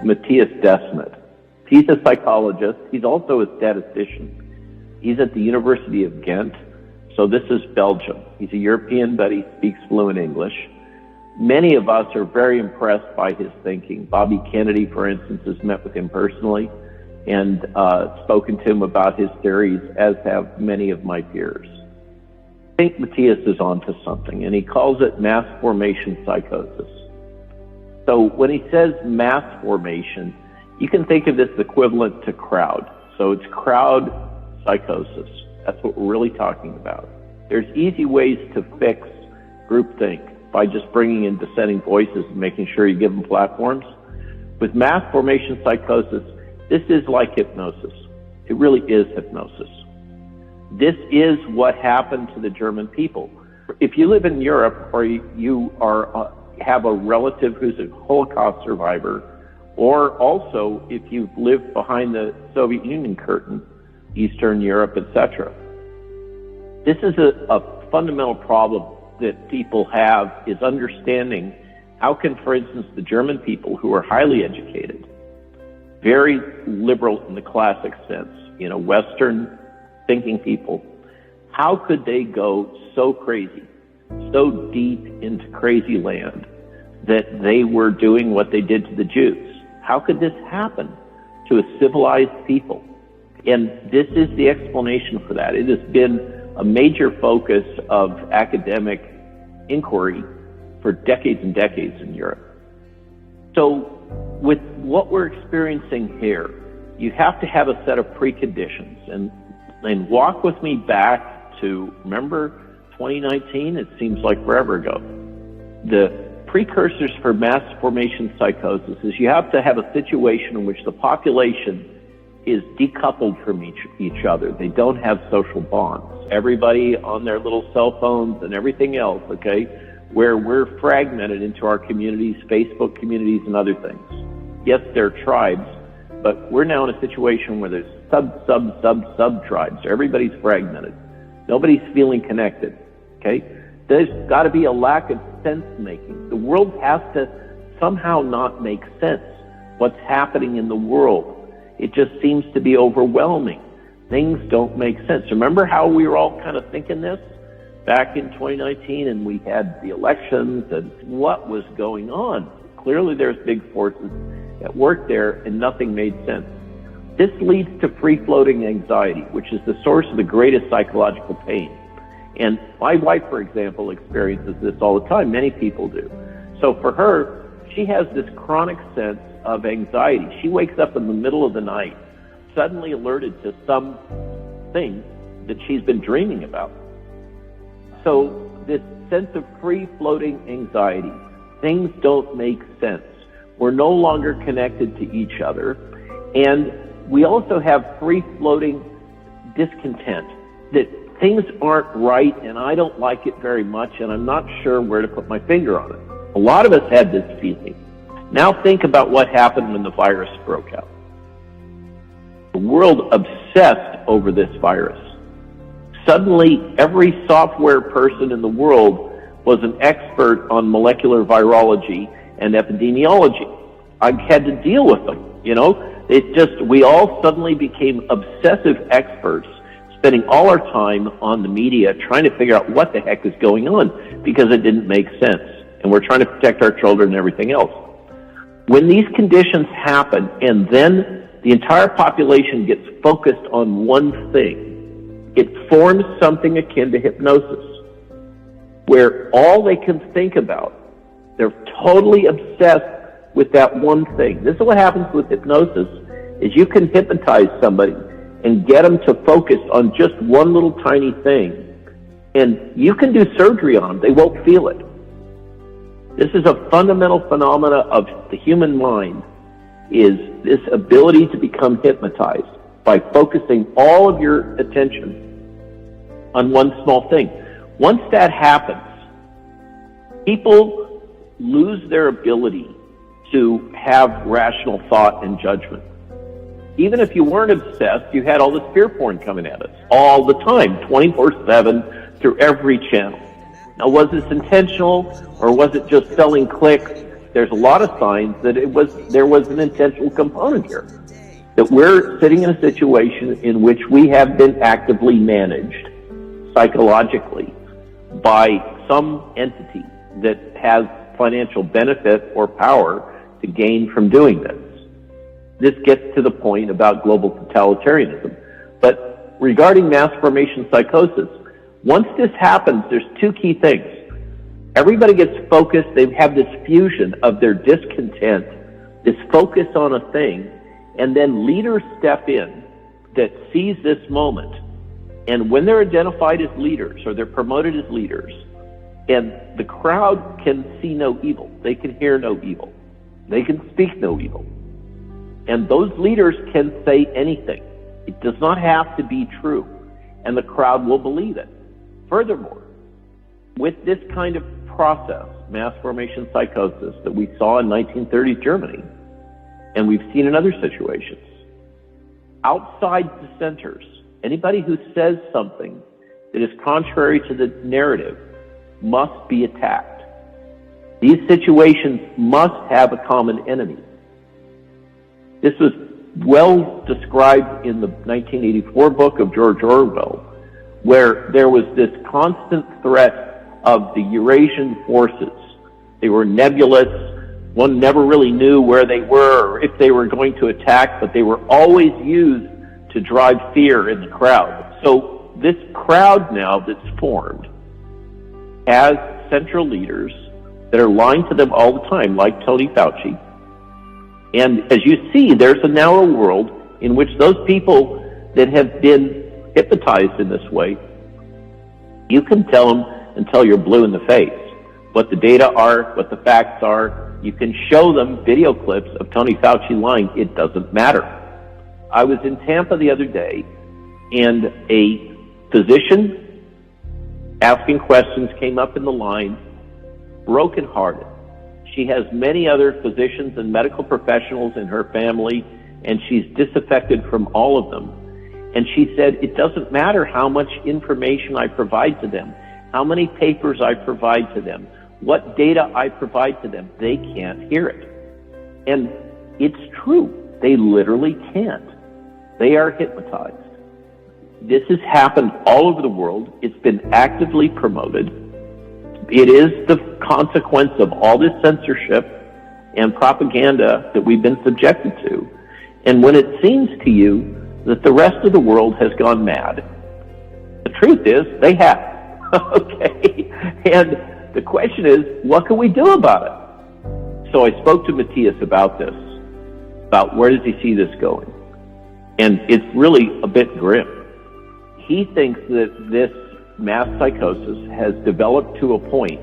Matthias Desmet. He's a psychologist. He's also a statistician. He's at the University of Ghent. So this is Belgium. He's a European, but he speaks fluent English. Many of us are very impressed by his thinking. Bobby Kennedy, for instance, has met with him personally and spoken to him about his theories, as have many of my peers. I think Matthias is onto something, and he calls it mass formation psychosis. So when he says mass formation, you can think of this equivalent to crowd. So it's crowd psychosis. That's what we're really talking about. There's easy ways to fix groupthink by just bringing in dissenting voices and making sure you give them platforms. With mass formation psychosis, this is like hypnosis. It really is hypnosis. This is what happened to the German people. If you live in Europe or you have a relative who's a Holocaust survivor, or also if you've lived behind the Soviet Union curtain, Eastern Europe, etc., this is a fundamental problem that people have, is understanding how can, for instance, the German people who are highly educated, very liberal in the classic sense, Western thinking people, how could they go so crazy, so deep into crazy land that they were doing what they did to the Jews? How could this happen to a civilized people? And this is the explanation for that. It has been a major focus of academic inquiry for decades and decades in Europe. So with what we're experiencing here, you have to have a set of preconditions. And walk with me back to, remember 2019? It seems like forever ago. The precursors for mass formation psychosis is you have to have a situation in which the population is decoupled from each other. They don't have social bonds. Everybody on their little cell phones and everything else, okay, where we're fragmented into our communities, Facebook communities and other things. Yes, there are tribes, but we're now in a situation where there's sub tribes. Everybody's fragmented. Nobody's feeling connected, okay? There's got to be a lack of sense making. The world has to somehow not make sense. What's happening in the world? It just seems to be overwhelming. Things don't make sense. Remember how we were all kind of thinking this back in 2019 and we had the elections and what was going on? Clearly there's big forces at work there and nothing made sense. This leads to free-floating anxiety, which is the source of the greatest psychological pain. And my wife, for example, experiences this all the time. Many people do. So for her, she has this chronic sense of anxiety. She wakes up in the middle of the night, suddenly alerted to something that she's been dreaming about. So this sense of free-floating anxiety, things don't make sense. We're no longer connected to each other. And we also have free-floating discontent, that things aren't right and I don't like it very much and I'm not sure where to put my finger on it. A lot of us had this feeling. Now think about what happened when the virus broke out. The world obsessed over this virus. Suddenly, every software person in the world was an expert on molecular virology and epidemiology. I had to deal with them, we all suddenly became obsessive experts, spending all our time on the media trying to figure out what the heck is going on because it didn't make sense. And we're trying to protect our children and everything else. When these conditions happen and then the entire population gets focused on one thing, it forms something akin to hypnosis, where all they can think about, they're totally obsessed with that one thing. This is what happens with hypnosis, is you can hypnotize somebody and get them to focus on just one little tiny thing. And you can do surgery on them, they won't feel it. This is a fundamental phenomena of the human mind, is this ability to become hypnotized by focusing all of your attention on one small thing. Once that happens, people lose their ability to have rational thought and judgment. Even if you weren't obsessed, you had all this fear porn coming at us all the time, 24/7, through every channel. Now, was this intentional, or was it just selling clicks, there's a lot of signs that there was an intentional component here. That we're sitting in a situation in which we have been actively managed psychologically by some entity that has financial benefit or power to gain from doing this. This gets to the point about global totalitarianism. But regarding mass formation psychosis, once this happens, there's two key things. Everybody gets focused. They have this fusion of their discontent, this focus on a thing, and then leaders step in that seize this moment. And when they're identified as leaders or they're promoted as leaders, and the crowd can see no evil, they can hear no evil, they can speak no evil. And those leaders can say anything. It does not have to be true, and the crowd will believe it. Furthermore, with this kind of process, mass formation psychosis, that we saw in 1930s Germany, and we've seen in other situations, outside dissenters, anybody who says something that is contrary to the narrative must be attacked. These situations must have a common enemy. This was well described in the 1984 book of George Orwell, where there was this constant threat of the Eurasian forces. They were nebulous. One never really knew where they were or if they were going to attack, but they were always used to drive fear in the crowd. So this crowd now that's formed has central leaders that are lying to them all the time, like Tony Fauci. And as you see, there's now a world in which those people that have been hypnotized in this way, you can tell them until you're blue in the face what the data are, what the facts are. You can show them video clips of Tony Fauci lying. It doesn't matter. I was in Tampa the other day, and a physician asking questions came up in the line, brokenhearted. She has many other physicians and medical professionals in her family, and she's disaffected from all of them. And she said, it doesn't matter how much information I provide to them, how many papers I provide to them, what data I provide to them, they can't hear it. And it's true. They literally can't. They are hypnotized. This has happened all over the world. It's been actively promoted. It is the consequence of all this censorship and propaganda that we've been subjected to. And when it seems to you that the rest of the world has gone mad, the truth is they have. Okay? And the question is, what can we do about it? So I spoke to Matthias about this, about where does he see this going? And it's really a bit grim. He thinks that this mass psychosis has developed to a point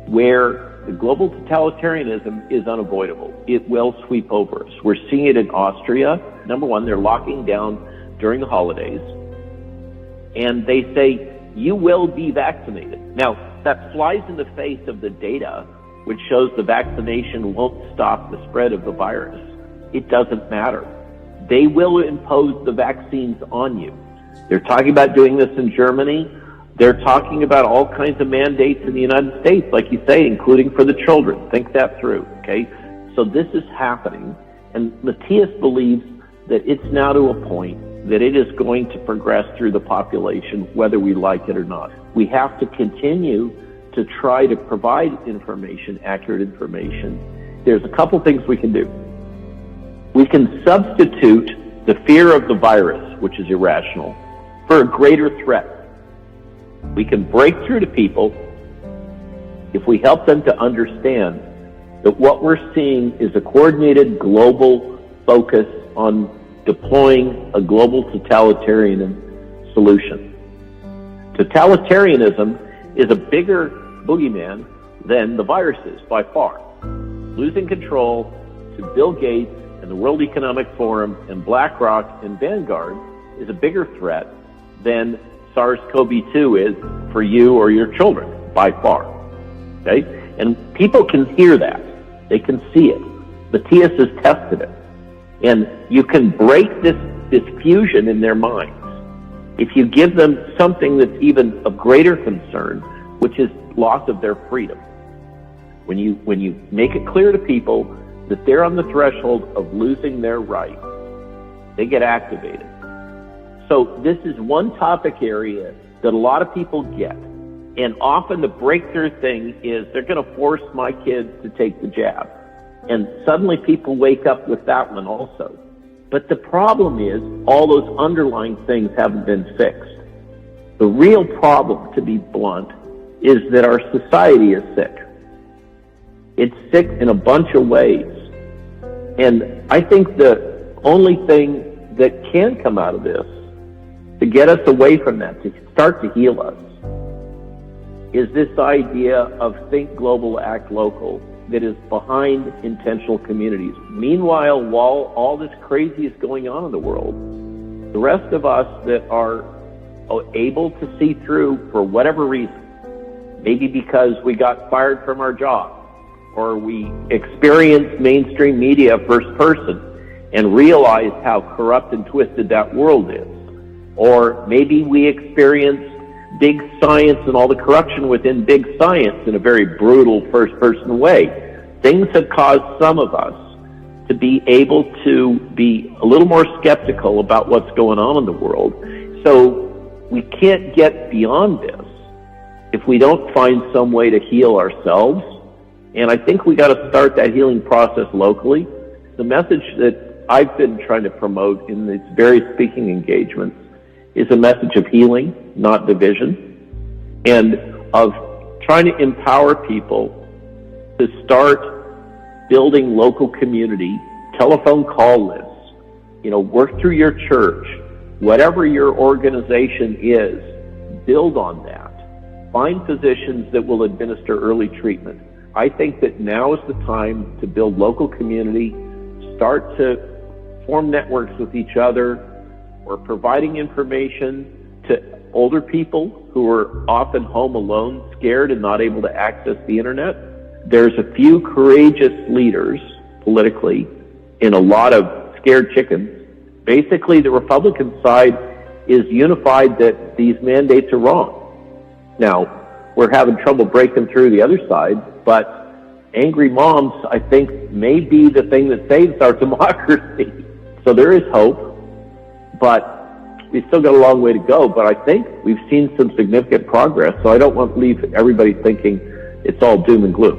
where the global totalitarianism is unavoidable. It will sweep over us. We're seeing it in Austria. Number one, they're locking down during the holidays. And they say, you will be vaccinated. Now, that flies in the face of the data, which shows the vaccination won't stop the spread of the virus. It doesn't matter. They will impose the vaccines on you. They're talking about doing this in Germany. They're talking about all kinds of mandates in the United States, like you say, including for the children. Think that through, okay? So this is happening, and Matthias believes that it's now to a point that it is going to progress through the population, whether we like it or not. We have to continue to try to provide information, accurate information. There's a couple things we can do. We can substitute the fear of the virus, which is irrational, for a greater threat. We can break through to people if we help them to understand that what we're seeing is a coordinated global focus on deploying a global totalitarian solution. Totalitarianism is a bigger boogeyman than the virus is by far. Losing control to Bill Gates and the World Economic Forum and BlackRock and Vanguard is a bigger threat than SARS-CoV-2 is for you or your children by far. Okay? And people can hear that. They can see it. Matthias has tested it. And you can break this fusion in their minds if you give them something that's even of greater concern, which is loss of their freedom. When you make it clear to people that they're on the threshold of losing their rights, they get activated. So this is one topic area that a lot of people get. And often the breakthrough thing is they're going to force my kids to take the jab. And suddenly people wake up with that one also. But the problem is all those underlying things haven't been fixed. The real problem, to be blunt, is that our society is sick. It's sick in a bunch of ways. And I think the only thing that can come out of this to get us away from that, to start to heal us, is this idea of think global, act local that is behind intentional communities. Meanwhile, while all this crazy is going on in the world, the rest of us that are able to see through for whatever reason, maybe because we got fired from our job, or we experienced mainstream media first person and realized how corrupt and twisted that world is, or maybe we experienced big science and all the corruption within big science in a very brutal first-person way. Things have caused some of us to be able to be a little more skeptical about what's going on in the world. So we can't get beyond this if we don't find some way to heal ourselves. And I think we got to start that healing process locally. The message that I've been trying to promote in these various speaking engagements is a message of healing, not division, and of trying to empower people to start building local community, telephone call lists, work through your church, whatever your organization is, build on that. Find physicians that will administer early treatment. I think that now is the time to build local community, start to form networks with each other. We're providing information to older people who are often home alone, scared and not able to access the internet. There's a few courageous leaders politically and a lot of scared chickens. Basically, the Republican side is unified that these mandates are wrong. Now, we're having trouble breaking through the other side, but angry moms, I think, may be the thing that saves our democracy. So there is hope. But we've still got a long way to go. But I think we've seen some significant progress. So I don't want to leave everybody thinking it's all doom and gloom.